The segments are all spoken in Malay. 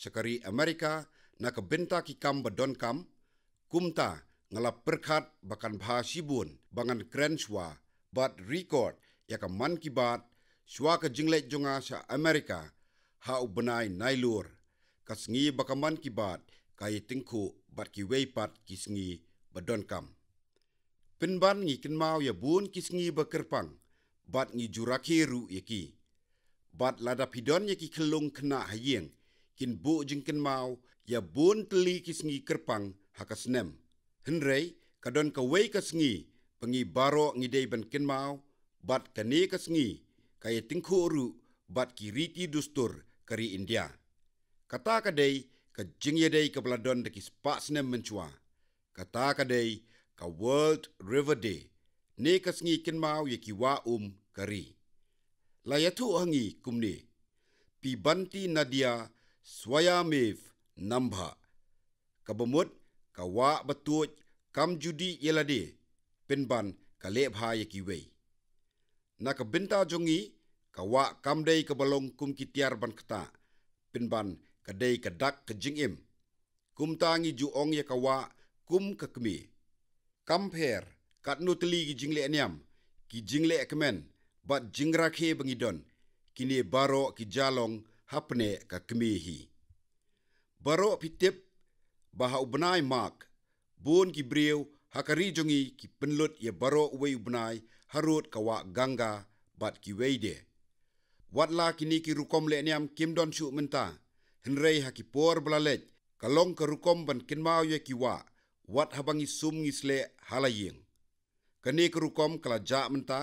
sekari Amerika na kebenta ki kam badon kam, kumta ngalap perkat bakan bha sibun bangan kren shwa bat record yaka man ki bat shwa ka jinglet jonga sa Amerika ha ubenai nailur kasngi bakaman ki bat kay tingku bat ki weipat kisngi badon kam. Pinban ngi kinmau ya bun kisngi bakerpang bat ngi jurakiru yaki. Bat lada pidon yaki kelung kena hayeng kin bu jingkin mau ya bun teli kisngi kerpang hakasnem. Henrei kadon kawei kasngi pengi baro ngidei ban kin mau bat kane kasngi kaya tingku uru bat kiriti dustur kari India. Kata kadei ka jingyadei ka bladon deki spatsnem mencua. Kata kadei ka World River Day ne kasngi kin mau yaki wa kari. Layatu hangi kumne pi banti Nadia swaya mev nambha kabamut kawa batuj kam judi yelade penban kale bha yaki wei. Na kabinta jongi kawa kamdei kabalong kum kitiar ban kata penban kadei kadak kejingim kumtangi juong ya kawa kum kakmi kamper katnu teli ki jingle aniam ki jingle kemen bat jingrakhe bangidon kini baro ki jalong hapne kakmi hi baro pitip baha ubnai mak bun ki brieu hakari jongi ki penlut ya baro uwei ubnai harut kawa ganga bat ki weide watla kini ki rukom le niam kimdon shu menta henrei haki por blalet kalong ka rukom ban kinmau ye ki wat habangi sum ngisle halayeng kani ka rukom kala ja menta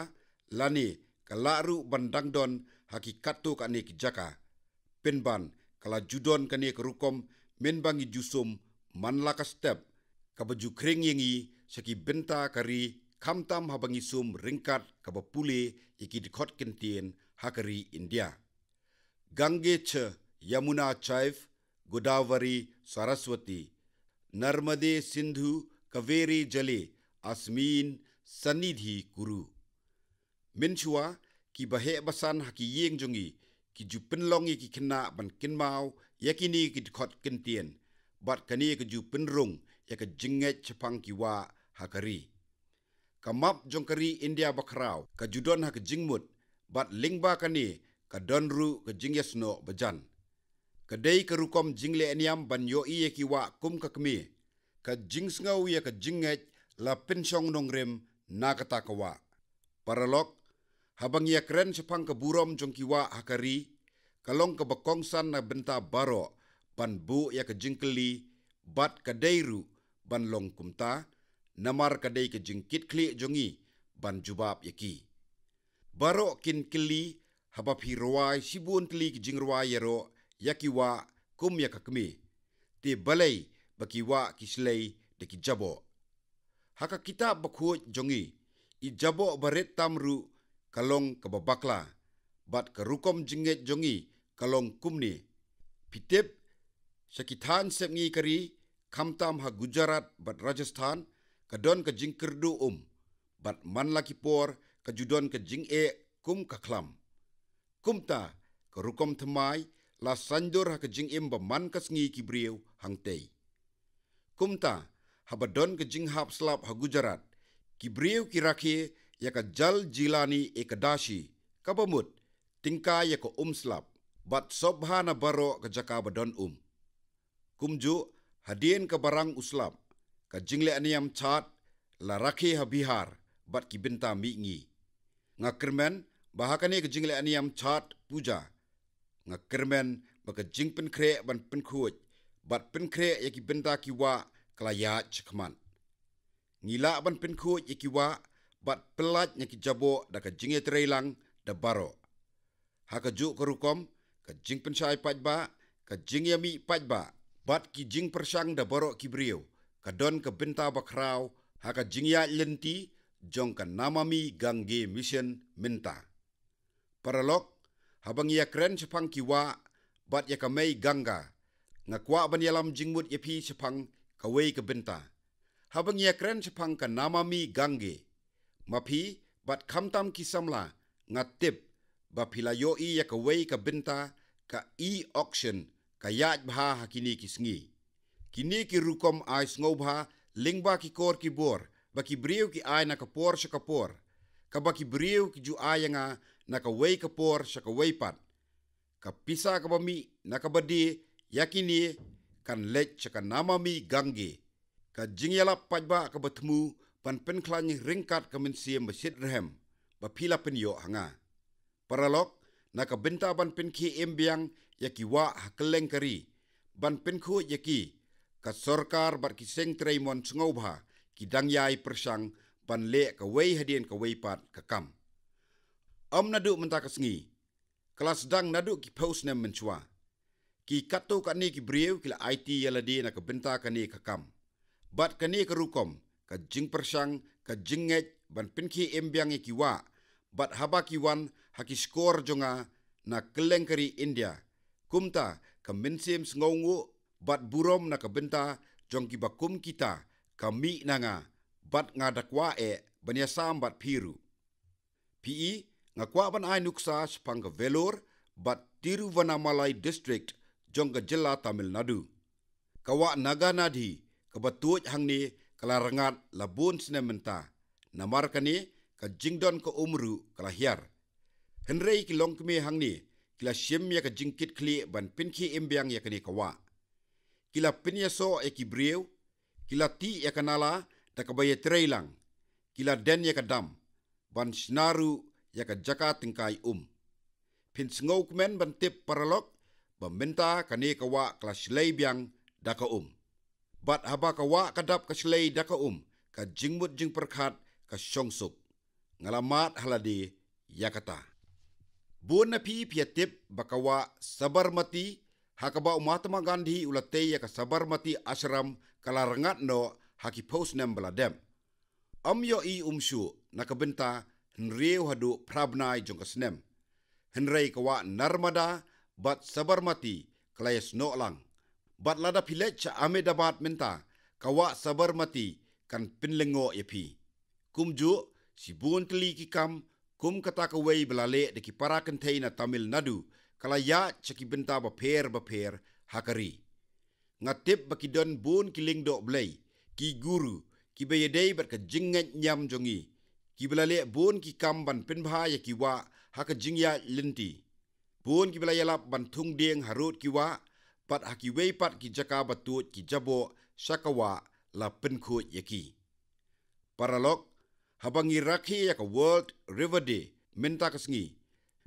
lani kalaru bandangdon haki katu kani ki jaka penban kala judon kani ka rukom menbangi jusum manlaka step kabaju kring yengi saki benta kari kamtam habangi sum ringkat kabapule yaki dikot kentien hakari India. Gange che Yamuna Chaiv, Godavari, Saraswati, Narmade Sindhu, Kaveri Jale, Asmin, Sanidhi Kuru. Minchua ki bahe basan haki yeng jongi ki jupenlong yaki kena ban kinmau yakini ki dikot kentien bat kani ke jupenrung yaka jinget cepang ki hakari. Kamap jongkari India bakrau ka judon hak jingmut bat lingba kani ka donru ka jingyasno bajan. Kadai ka rukom jingle aniam ban yo iye ki kum kakmi ka jingsngau ya ka jinget la pensyong nongrem na kata kawa. Paralok habang ya keren sepang ka burom jong ki hakari kalong ka bakongsan na benta baro ban bu ya ka jingkeli bat kadairu ban long kumta namar kadai ke jingkit kli jongi ban jubab yaki. Baro kin kili habap hirwai sibun tli ke jingruai yero yaki kum yakakmi. Te balai baki kislei deki jabo. Haka kita bakhuj jongi i jabo baret tamru kalong kababakla bat karukom jinget jongi kalong kumni. Pitip sakithan sepngi kari kamtam ha Gujarat bat Rajasthan kadon ka jingkerdu bat man laki por kajudon ka jing kum kaklam. Kumta ka rukom temai la sanjur ha ka jing ba man kasngi ki brieu hangtei. Kumta habadon ka jing hap slap ha Gujarat ki brieu ki rakhe ya ka jal jilani ekadashi kabamut tingka ya ka slap bat sobhana baro ka jaka badon Kumju hadien ka barang uslap ka jingle aniam chat la rakhe ha Bihar bat ki binta mi'ngi. Nga kermen bahakane ka jingle aniam chat puja. Nga kermen baka jing penkre ban penkuj bat penkre ya ki binta ki kelaya cekman. Ngila ban penkuj ya ki bat pelat nya ki jabo da ka jinge tereilang da baro. Haka juk kerukom ka jing pensai pajba ka jing yami pajba bat ki jing persang da baro ki brieu kadon ka binta bakrau haka jingya lenti jong ka namami Gange mission minta. Paralok habang ya kren sepang ki bat ya kamei ganga ngakwa ban yalam jingmut yapi sepang kawei ka binta. Habang ya kren sepang ka namami Gange mapi bat kamtam ki samla ngatip bapilayo ya kawei ka binta ka e-auction kayat bha hakini kisngi. Kini ki rukom ai sngo bha lingba ki kor ki bor, baki briu ki ai na kapor sa kapor. Kabaki briu ki ju ayanga na kaway kapor sa kaway pat. Kapisa kabami na kabadi yakini kan lech sa kanamami gangge. Ka jingyalap pajba kabatmu pan penklanyi ringkat kaminsiam basit rehem, bapila penyo hanga. Paralok na kabenta ban penki embiang yaki wa hakeleng kari, ban penku yaki ka sorkar bat ki seng treimon sngobha ki dangyai persang ban le kaway hadien kaway pat kakam. Nadu mentakasngi, kelas dang nadu ki post nem menchua. Ki kato kani ki brieu kila IT yaladi na kabenta kani kakam. Bat kani kerukom ka jing persang ka jingej ban penki embiang ki wa bat haba ki wan haki skor jonga na kelengkari India. Kumta ka mensim sngongu bat burom na kabenta jong ki bakum kita kami nanga bat ngadakwa banyasam bat piru. PE ngakwa ban ay nuksa sepang ka Velor bat Tiruvannamalai district jong ka jela Tamil Nadu. Kawa naga nadhi kabatuj hangni kalarangat labun sinementa. Namar kani ka jingdon ka umru kalahiar. Henrei ki longkme hangni kila siem ya ka jingkit kli ban pinki embiang ya kani kawa. Kila pinyaso ki brieu, kila ti ya kanala da kabaya trailang, kila den ya kadam, ban snaru ya ka jaka tingkai Pin sngau kemen ban tip paralok, bamenta kani kawa kala slay biang da ka Bat haba kawa kadap ka slay da ka ka jingmut jing perkhat ka syongsuk. Ngalamat haladi yakata. Buon na pia tip bakawa Sabarmati hakaba Mahatma Gandhi ulate ya ka Sabarmati ashram kalarangat no haki post nem baladem. Yo i umshu nakabenta henreu hadu prabnai jong kasnem. Henrei kawa Narmada bat Sabarmati klayas no lang. Bat lada pilet cha Ahmedabad menta kawa Sabarmati kan pinlengo yapi. Kumju si buon teli kikam kum kata kaway belale de ki parakan na Tamil Nadu kalaya caki benta baper hakari. Ngatip bakidon bun kiling do blay ki guru ki bayedei bat ka jinget nyam jongi ki belale bun ki kam ban pinbha ya ki wa haka jingya linti. Bun ki belaya lap ban tung ding harut ki wa pat haki way pat ki jaka batut ki jabo sakawa la penkut yaki. Paralok habangi rakhi ya ka World River Day menta kasngi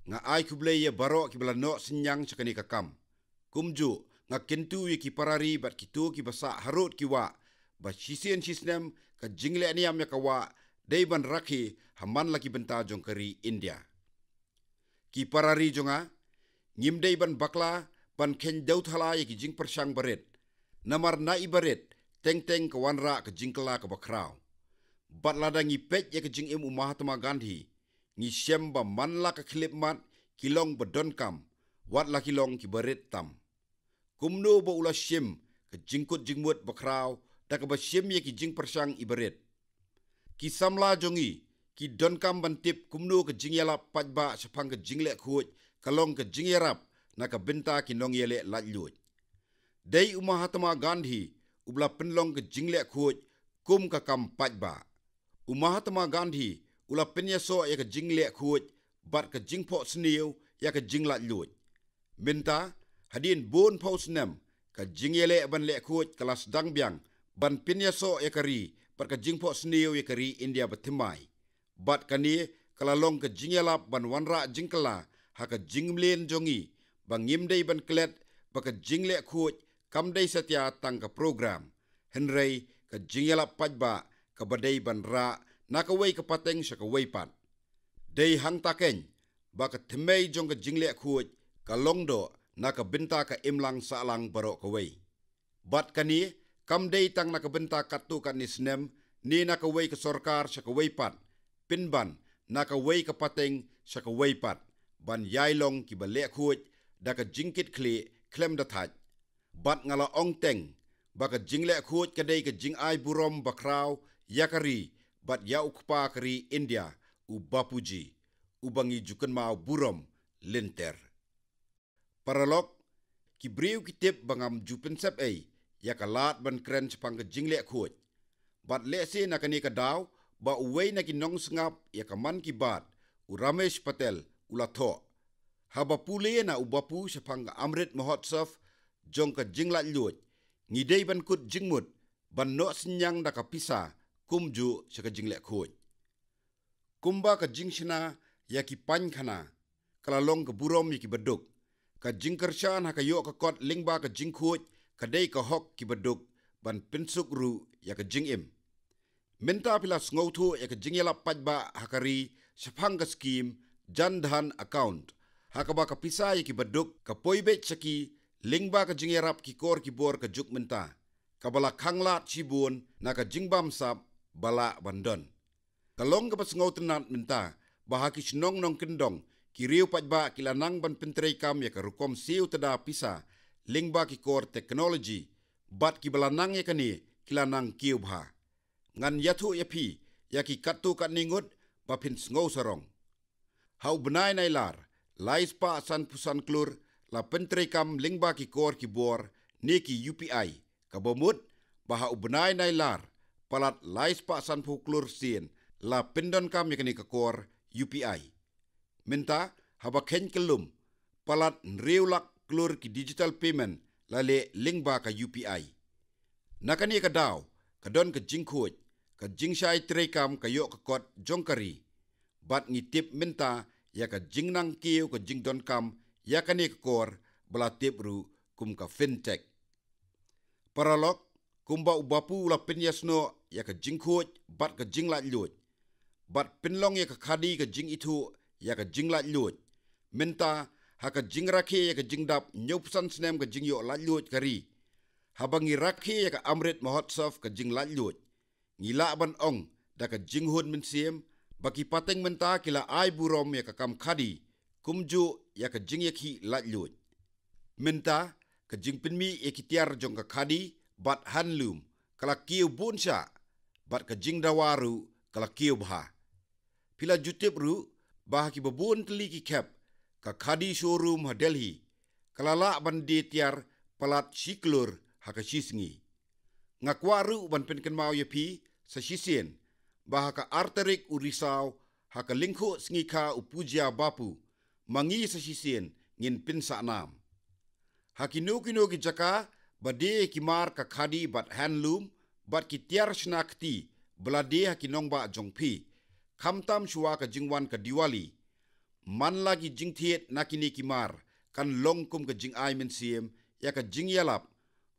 nga ay kublay ya baro ki belano senyang sakani kakam. Kumju nga kentu ki parari bat kitu ki basa harut ki wa ba sisien sisnem ka jingle aniam ya kawa dayban rakhi haman laki benta jong kari India. Ki parari jonga ngimdei ban bakla ban ken daut hala ya ki jing persang baret. Namar na ibaret teng ka wanra ka jingkala ka bakraw. Bat ladang ipet ya ka jing Mahatma Gandhi ngi syemba manla ka klipmat kilong badonkam wat la kilong ki baret tam. Kumno ba ula syem ka jingkut jingmut bakraw da ka ba syem ya ki jing persang ibaret. Ki samla jongi ki donkam bantip kumno ka jingyalap pajba sapang ka jingle khuj kalong ka jingyarap na ka benta ki nong yele latluj. Day Mahatma Gandhi ubla penlong ka jingle khuj kum ka kam pajba. Mahatma Gandhi ula penyaso ya ka jingle khuj bat ka jingpo sniu ya ka jinglat luj. Minta hadin bon paus nem ka jingyele ban le khuj kelas dang biang ban penyaso ya kari bat ka jingpo sniu ya kari India batimai. Bat kani kalalong ka jingyalap ban wanra jingkala haka jingmlen jongi bang ngimdei ban klet baka jingle khuj kamdei satya tang ka program. Henrei ka jingyalap pajba ka badai ban ra nakaway ka pateng sa kaway pat. Day hang takeng baka temei jong ka jingle khuj kalongdo nakabenta ka imlang saalang baro kaway. Bat kani kamdei tang nakabenta katu ka nisnem ni nakaway ka sorkar sa kaway pat. Pinban nakaway ka pateng sa kaway pat. Ban yailong ki bale khuj da ka jingkit kli klem dataj. Bat ngala ong teng baka jingle khuj kadai ka jing ay burom bakraw yakari bat ya ukpa kari India u bapuji ubangi jukan mau burom linter. Paralok ki breu ki tip bangam jupen sep ei ya ka lat ban kren chapang ka jingle khoj bat le se na kani ka daw ba uwei na ki nong sngap ya ka man ki bat u Ramesh Patel ula tho haba pule na ubapu chapang ka Amrit Mahotsav jong ka jingla lluj ngidei ban kut jingmut ban no sinyang da ka pisa kumju sa ka jingle khoj kumba ka jingshna ya ki pan khana kalalong ka burom ya ki baduk ka jingkershan ha ka yo ka kot lingba ka jingkhoj ka dei ka hok ki baduk ban pinsuk ru ya ka jingim minta pila ngothu ya ka jingyala pajba hakari saphang ka scheme Jan-Dhan account hakaba ka pisa ya ki baduk ka poibe chaki lingba ka jingyarap ki kor ki bor ka juk minta kabala khanglat chibun na ka jingbam sap bala bandon kalong ka pasngotnat minta bahaki snong nong kendong ki riu pajba kilanang ban pentrei kam ya ka rukom siu tada pisa lingba ki kor technology bat ki balanang ya kani kilanang kiu bha ngan yathu yapi ya ki katu kat ningut ba pin sngo sarong hau benai nailar lais pa san pusan klur la pentrei kam lingba ki kor ki bor ni ki UPI ka bomut ba hau benai nailar palat lais pa san pu klur sin la pendon kam ya kani ka kor UPI minta haba ken kelum palat nriulak klur ki digital payment lale lingba ka UPI nakani ka daw kadon ka jingkhoj ka jingshai trekam ka yo ka kot jongkari bat ngitip minta ya ka jingnang kiu ka jingdon kam ya kani ka kor bala tip ru kum ka fintech paralok kumba ubapu la pinyasno ya ka jingkhoj bat ka jingla lluj bat pinlong ya ka khadi ka jing itu ya ka jingla lluj minta ha ka jingrakhe ya ka jingdap nyopsan snem ka jingyo la lluj kari habangi rakhe ya ka Amrit Mahotsav ka jingla lluj ngila ban ong da ka jinghun min siem baki pateng minta kila ai burom ya ka kam khadi kumju ya ka jingyakhi la lluj minta ka jingpinmi ya ki tiar jong ka khadi bat handloom kala kiu bunsha bat ka jingdawaru kala kiu bha pila jutip ru bah ki babun teli ki kep ka khadi showroom ha Delhi kalala ban di tiar palat shiklur ha ka shisngi ngakwaru ban penken mau yapi sa shisien bah ka arterik urisau ha ka lingkho sngi kha upujia bapu mangi sa shisien ngin pinsa nam hakinu kinu ki jaka bade ki mar ka khadi bat handloom bat ki tiar snakti blade hakinong ba jongpi khamtam shuwa ka jingwan ka Diwali man lagi jingthiet nakini ki mar kan longkum ka jing ai men siem ya ka jingyalap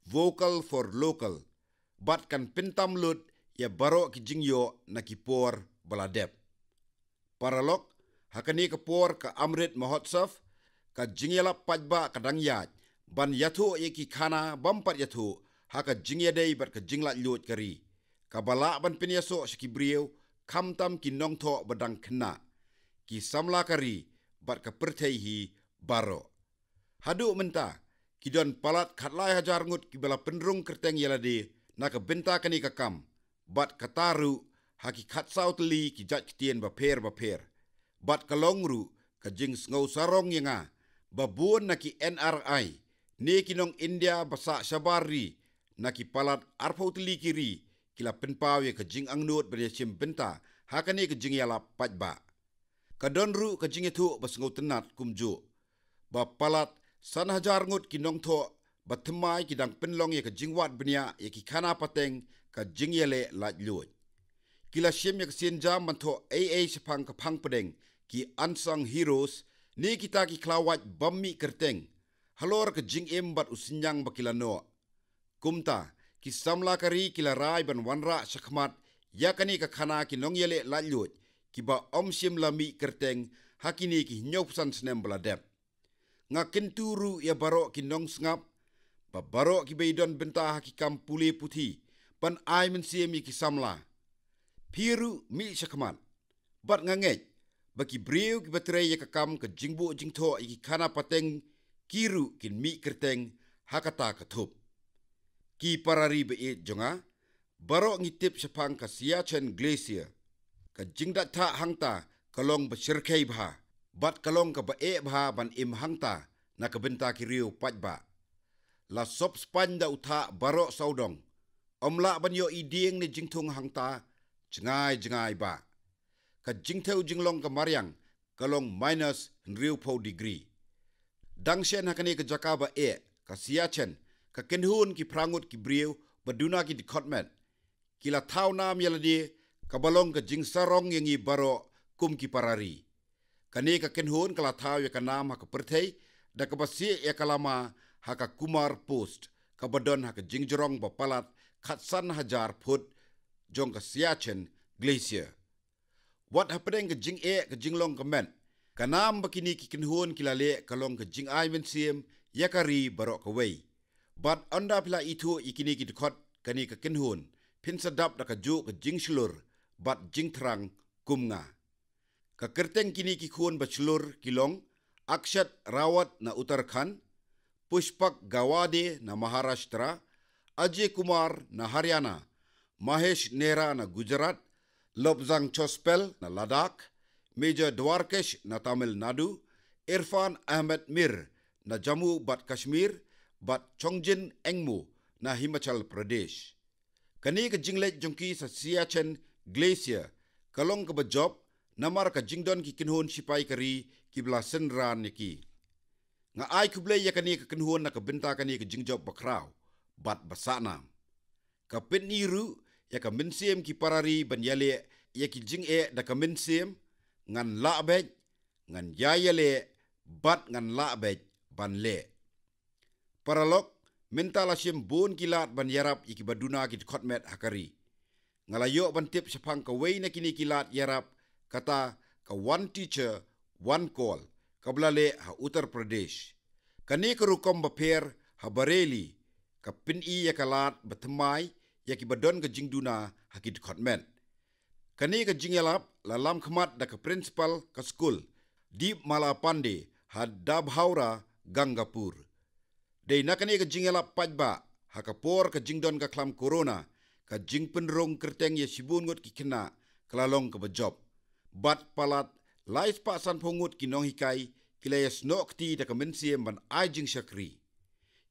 vocal for local bat kan pintam lut ya baro ki jingyo na ki por baladep paralok hakani ka por ka Amrit Mahotsav ka jingyalap pajba kadang yaj ban yathu ye ki khana bampat yathu haka jingyadei bat ka jingla lluj kari kabala ban pinyaso shikibrieu khamtam ki nongtho badang khna ki samla kari bat ka perthei hi baro hadu menta ki don palat khatlai hajar ngut ki bala penrung kerteng yalade na ka benta kani ka kam bat kataru haki khatsau teli ki jat kitien ba pher bat kalongru ka jing ngau sarong yanga babun na ki NRI ne kinong India basa shabari na ki palat arpau teli kiri kila penpawe ka jing angnut berjim benta hakani ka jing yala pajba kadonru ka jing itu basngau tenat kumju ba palat san hajar ngut kinong tho bathmai kidang penlong ya ka jingwat benia ya ki khana pateng ka jing yale la lluj kila shem ya sin jam mantho AA sepang ka phang pedeng ki unsung heroes ni kita ki klawat bammi kerteng halor ka jing em bat usinyang bakila no kumta ki samla kari kila rai ban wanra shakhmat yakani ka khana ki nongyele la lluj ki ba omsim lami kerteng hakini ki nyopsan snem bladep nga kenturu ya baro ki nong sngap ba baro ki beidon benta hakikam puli puthi pan ai men siemi ki samla piru mi shakhmat bat ngangej baki breu ki batre ya kakam ka jingbu jingtho ki khana pateng kiru kin mi kerteng hakata kathup ki parari be jonga baro ngitip sepang ka Siachen Glacier ka jingda tha hangta kalong basirkhei bha bat kalong ka ba bha ban im hangta na ka benta ki riu pajba la sop span da utha barok saudong. Omla banyo iding ni jingtung hangta jengai ba. Ka jingteu jinglong ka mariang kalong minus nriu po degree. Dangshen hakani ka jakaba ka siachen ka kenhun ki prangut ki briu baduna ki dikotmet. Kila tau nam yaladi ka balong ka jingsarong yangi baro kum ki parari. Kani ka kenhun kala tau ya ka nam haka pertei da ka basi ya kalama haka kumar post ka badon haka jingjorong bapalat khatsan hajar put jong ka siachen glacier. What happening ka jing ka jinglong ka men. Kanam bakini ki kenhun kilale kalong ka jing ai men siem yakari barok ka wei. But anda pila itu ikini ki dikot kani ka kenhun pin sadap da ka ju ka jing shlur bat jing terang kumnga. Ka kerteng kini ki khun bachelor kilong Akshat Rawat na Uttarakhand, Pushpak Gawade na Maharashtra, Ajay Kumar na Haryana, Mahesh Nehra na Gujarat, Lobsang Chospel na Ladakh, Major Dwarkesh na Tamil Nadu, Irfan Ahmed Mir na Jammu bat Kashmir, bat Chongjin Engmu na Himachal Pradesh. Kani ka jinglet jongki sa Siachen Glacier, kalong ka bajob, namar ka jingdon ki kinhun sipai kari ki blasen ran niki. Nga ai kuble ya kani ka kinhun na ka binta kani ka jingjob bakraw, bat basana. Ka pitniru ya ka minsiem ki parari banyale ya ki jing da ka minsiem, ngan laabej, ngan yayale, bat ngan laabej ban le. Paralok, minta lasim bon kilat ban yarap iki baduna ki kotmet hakari. Ngalayo ban tip sapang ka way na kini kilat yarap kata ka one teacher, one call, kablale ha Uttar Pradesh. Kani karukom baper ha Bareilly, ka pin-i ya kalat batamay ya ki badon ka jingduna ha ki kotmet. Kani ka jingelap lalam khamat da ka principal ka school, Deep Malapande ha Dabhaura Gangapur. Day nakani ka jingelap pajba ha ka por ka jingdon ka klam corona ka jingpenrong kerteng ya sibungut ki kena kalalong ka bajob. Bat palat lais pa san pongut kinong hikai kilaya snok ti da ka mensiem ban ai jing sakri.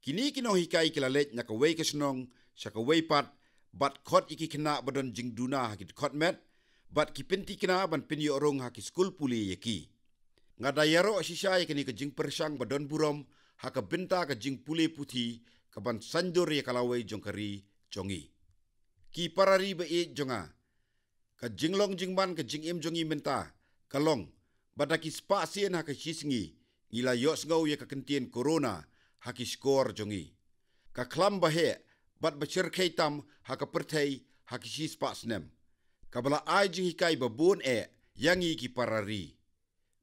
Kini kinong hikai kilalet na ka way ka snong sa ka way pat bat kot iki kena badon jingduna ha ki kot met bat ki pinti kena ban pinyo orong ha ki school puli yaki. Ngadayaro asisya ya kini ka jing persang badon burom ha ka binta ka jing puli puti ka ban sandur ya kalaway jongkari jongi. Ki parari ba jonga. Ka jinglong jingban ka jingim jongi menta kalong badaki spasien ha ka sisngi ila yos ngau ya ka kentien corona ha ki skor jongi. Ka klam bahe bat bachir kaitam ha ka pertai ha ki sis pasnem. Kabala ai jing hikai babun yangi ki parari.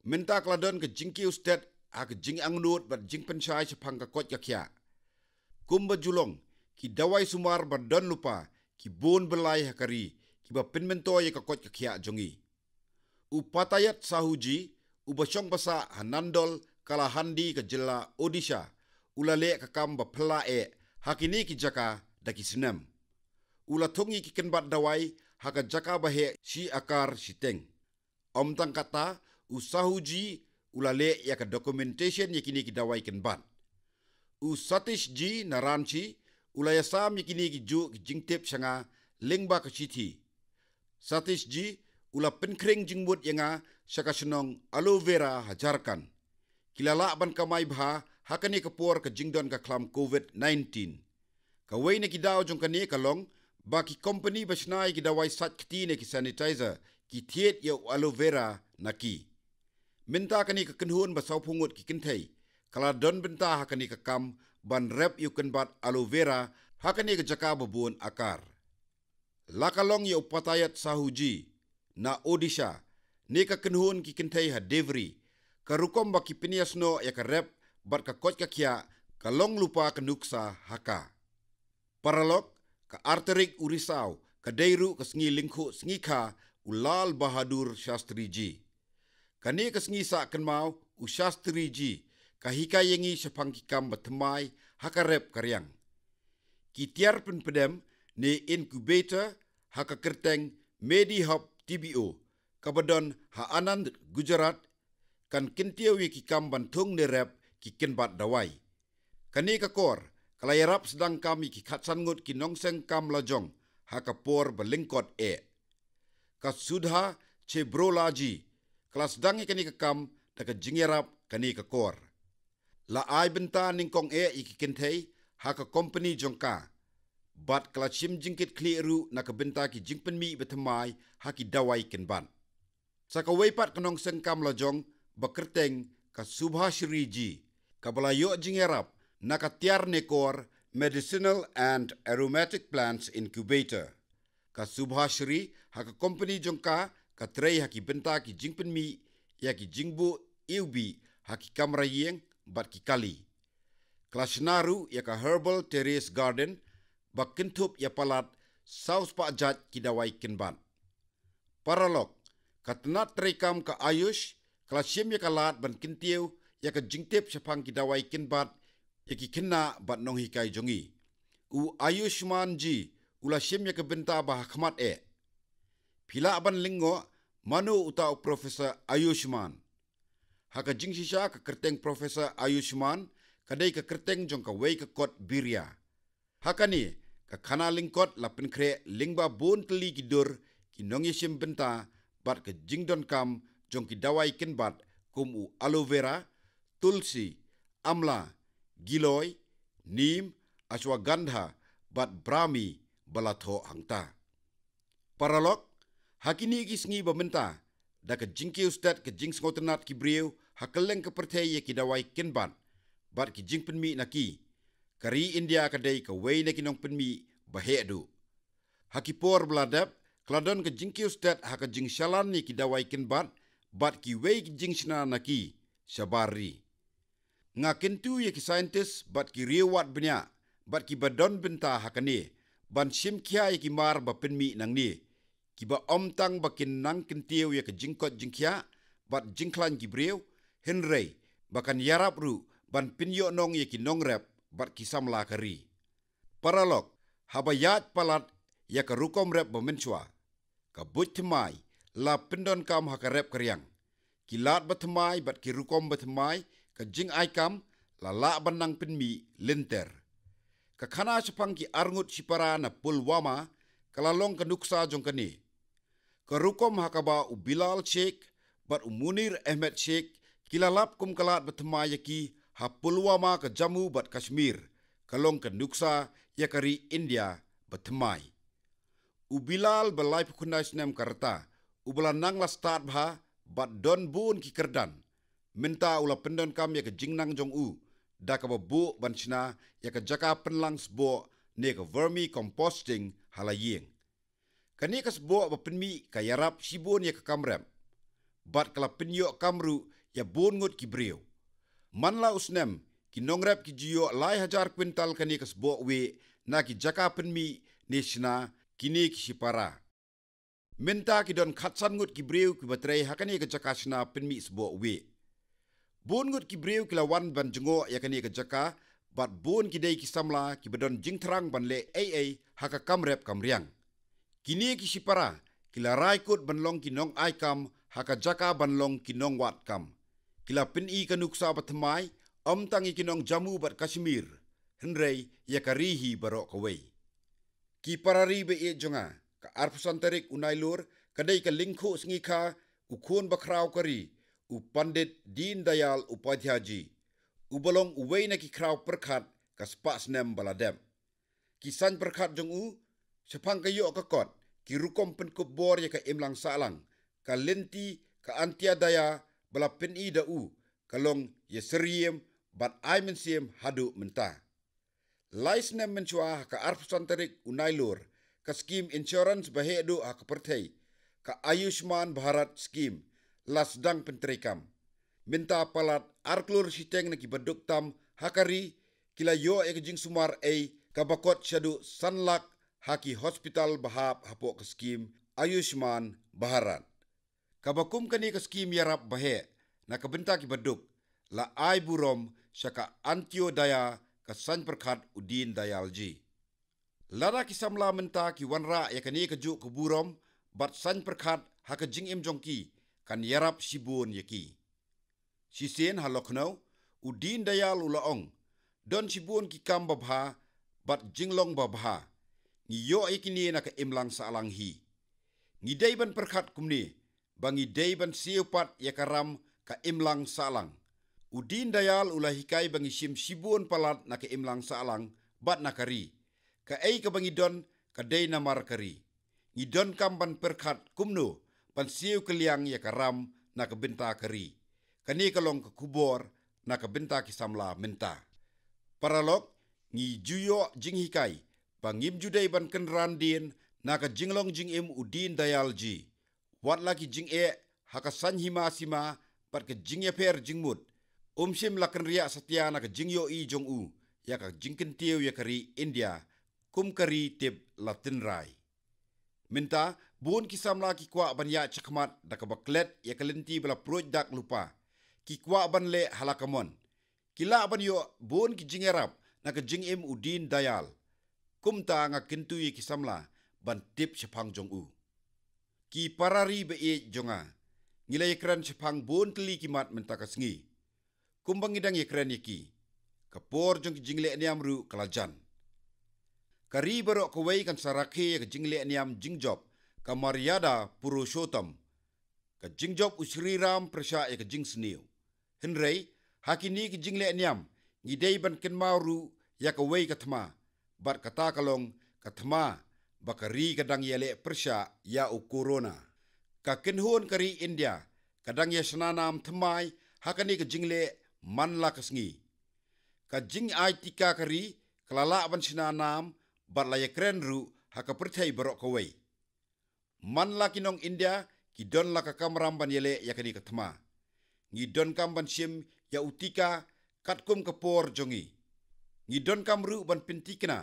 Menta kladon ka jingki ustet ha ka jing angnut bat jing pensai sepang ka kot yakya. Kumba julong ki dawai sumar bat don lupa ki bon belai hakari ki ba pinmento ya ka kot yakya jongi. Upatayat sahuji ubasong basa hanandol kalahandi ka jilla Odisha ulale ka kamba pla hakini ki jaka daki sinem. Ulatungi ki kenbat dawai haka jaka bahe si akar siteng. Omtang kata usahuji ulale ya ka documentation yakini ki dawai kenbat. Usatish ji naranchi ulayasam yakini ki ju ki jingtip sanga lingba ka chiti. Satish ji ula penkring jingbut yanga saka senong aloe vera hajarkan. Kilala ban kamay bha hakani kapor ka jingdon ka klam COVID-19. Kaway na kidaw jong kani kalong baki company basnay kidaway sat kiti na ki sanitizer ki thiet ya aloe vera na ki. Minta kani ka kenhun basaw pungut ki kintay. Kala don benta hakani ka kam ban rep yu kenbat aloe vera hakani ka jaka babun akar. Lakalong ya upatayat sahuji na Odisha ni ka kenhun ki kintay ha Devri karukom baki piniasno ya ka rep bat ka kot ka kya kalong lupa kanuksa haka. Paralok ka Arterik Urisau ka Deiru ka sngi lingku sngi ka Ulal Bahadur Shastri ji. Kani ka sngi sa kenmau u Shastri ji ka hikayengi sepang kikam batemai haka rep karyang. Ki tiar penpedem ni incubator haka kerteng MediHub TBO kabadon ha Anand Gujarat kan kintiawi ki kam bantung ni rep ki kinbat dawai. Kani ka kor Kalayarap sedang kami ki khatsan ngut ki nongseng kam lajong hakapor belingkot Kasudha ce brolaji kelas dangi kani kekam daka jingerap kani kekor. La ai benta ningkong iki kentei haka company jongka. Bat kala chim jingkit kliru na benta ki jingpen mi betemai haki dawai kenban. Saka weipat kenong sengkam lajong bekerteng ka Subhashri ji kabalayo jingerap naka tiar nekor Medicinal and Aromatic Plants Incubator. Ka Subhashri haka company jongka ka trei haki benta ki jingpen mi ya ki jingbu iubi haki kamrayeng bat ki kali. Klasnaru ya ka Herbal Terrace Garden bak kintup ya palat saus pak jat ki dawai kenban. Paralok katenat trekam ka Ayush klasim ya kalat ban kintiu ya ka jingtip sepang ki dawai kenbat ya ki kena bat nong hikai jongi. U Ayushman ji ula sim ya ka benta bah khmat Pila ban lingo manu utau Profesor Ayushman. Haka jing sisa ka kerteng Profesor Ayushman kadai ka kerteng jong ka wei ka kot Birya. Haka ni ka kana lingkot la penkre lingba bon teli kidur ki nongi sim benta bat ka jingdon kam jong ki dawai kenbat kum u aloe vera, tulsi, amla, giloy, neem, ashwagandha bat brahmi balatho hangta. Paralok hakini ki sngi bamenta da ka jingke ustat ka jing ngotenat ki brieu hakeleng ka pertei ki dawai kenbat bat ki jing penmi naki kari India kadai ka wei na kinong penmi bahedu. Hakipor beladap kladon ka jingke ustat haka jing shalan ni ki dawai kenbat bat ki wei ki jing sna naki sabari. Nga kentu ye ki scientist bat ki riwat benya bat ki badon benta hakani ban sim kia ye ki mar ba penmi nang ni ki ba omtang bakin nang kentiu ya ke jingkot jingkia bat jingklan ki breu henrei bakan yarap ru ban pinyo nong ya ki nongrep bat kisam la kari. Paralok habayat palat ya ke rukom rep bamenswa ka buj temai la pendon kam hakarep karyang kilat batemai bat ki rukom batemai ka jing aikam la banang penmi linter ka khana sepang ki arngut sipara na Pulwama kalalong kanuksa jong kani. Karukom hakaba u Bilal Sheikh bat u Munir Ahmed Sheikh kilalap kum kalat batemai yaki ha Pulwama ka Jammu bat Kashmir kalong ka nuksa yakari India batemai. U Bilal balai pukuna snem karta u belanang la start bha bat don bun ki kerdan minta ula pendon kam ya ka jingnang jong u da ka babu banchna ya ka jaka penlang sbo ne ka vermi composting halayeng. Kani ka sbo ba penmi ka yarap sibon ya ka kamrem bat kala penyo kamru ya bon ngut ki breu. Manla usnem ki nongrep ki jiyo lai hajar kwintal kani ka sbo we na ki jaka penmi neshna kini ki sipara. Minta ki don khatsan ngut ki breu ki batrei hakani ka jaka shna penmi sbo we. Bon ngut ki breu ki lawan ban jengo ya kani ka jaka bat bon ki dei ki samla ki badon jingtrang ban le haka kamrep kamriang. Kini ki sipara kila raikut banlong ki nong aikam haka jaka banlong ki nong wat kam. Kila pin ka nuksa batemai omtangi ki nong Jammu bat Kashmir henrei ya karihi barok kawai. Ki parari be jonga ka arpusan tarik unailur kadai ka lingko sngika ukun bakrau kari u Pandit Deen Dayal Upadhyaji u bolong uwei na ki krau perkhat ka spas nem baladem. Kisan perkhat jong u sepang kayo ka kot ki rukom penkup bor ya ka imlang salang ka lenti ka antia daya bala peni da u kalong ya seriem bat ai mensiem hadu menta. Lais nem menchua ka arpusan tarik unailur ka scheme insurance bahedu ha ka pertei ka Ayushman Bharat scheme las dang pentrikam. Minta palat arklur siteng na ki baduk tam hakari kila yo e jing sumar ka bakot syadu sanlak haki hospital bahap hapo ke skim Ayushman Bharat. Kabakum kani ke skim yarap bahe na kabenta ki baduk la ai burom syaka antio daya ka san perkhat udin dayalji. Lara ki samla menta ki wanra ya kani ke juk ke burom bat san perkhat haka jing im jongki kan yarap sibun yaki. Sisen halokno udin dayal ulaong don sibun ki kam babha bat jinglong babha ngi yo ikini na ka imlang sa alang hi ngi day ban perkhat kumni bangi day ban siupat ya karam ka imlang sa alang udin dayal ulah hikai bangi sim sibun palat na ka imlang sa alang bat nakari ka ei ka bangi don ka day na mar kari ngi don kam ban perkhat kumno pan siu keliang ya karam na ka benta kari kani kalong ka kubor na ka benta ki samla menta paralok ngi juyo jing hikai pangim judai ban kenran din na ka jinglong jing im udin dayal ji wat laki jing e haka san hima sima pat ka jing ya per jing mut sim lakan ria satya na ka jing yo i jong u ya ka jing kentiu ya kari India kum kari tip latin rai minta bun ki samla ki kwa ban ya chakmat da ka baklet ya kalenti bala proj dak lupa ki kwa ban le halakamon kila ban yo bun ki jing erap na ka jing im udin dayal kumta nga kintui ki samla ban tip chapang jong u ki parari be e jonga ngilai kran chapang bun tli ki mat minta ka sngi kumbang idang ye kran ki kapor jong ki jingle niam ru kalajan kari baro ko wei kan sarake ka jingle niam jingjob ka Maryada Purushottam ka jingjob usri ram prasha ka jing sniu henrei hakini ki jingle niam ngidei ban ken mauru ya ka wei ka thma bat kata kalong ka thma bakari kadang yele persha ya u corona ka kenhon kari India kadang ya snanam thmai hakani ka jingle man la kasngi ka jing ai tika kari klala ban snanam bat la yakren ru haka perthai barok kawai man la kinong India ki don la ka kamram ban yele yakani ka thma ngi don kam ban sim ya utika katkum kapor jongi ngi don kam ru ban pintikna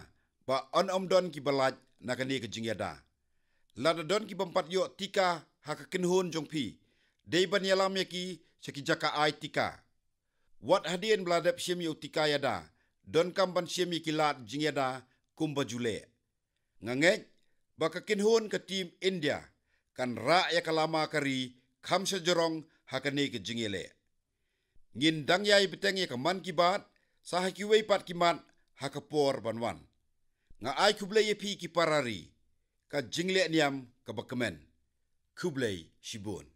ba on don ki balaj nakani ka jingyada lada don ki bampat yo tika haka kinhon jongpi dei ban yalam yaki seki jaka ai tika wat hadien bladap sim yo tika yada don kam ban sim kilat jingyada kumbajule ngangek baka kinhon ka tim India kan ra ya kalama kari khamsa jorong hakani ka jingyele ngin dang yai beteng ya kaman kibat sahaki wei pat kimat hakapor banwan nga ai kublai pi ki parari ka jingle niam ka bakamen kublai shibun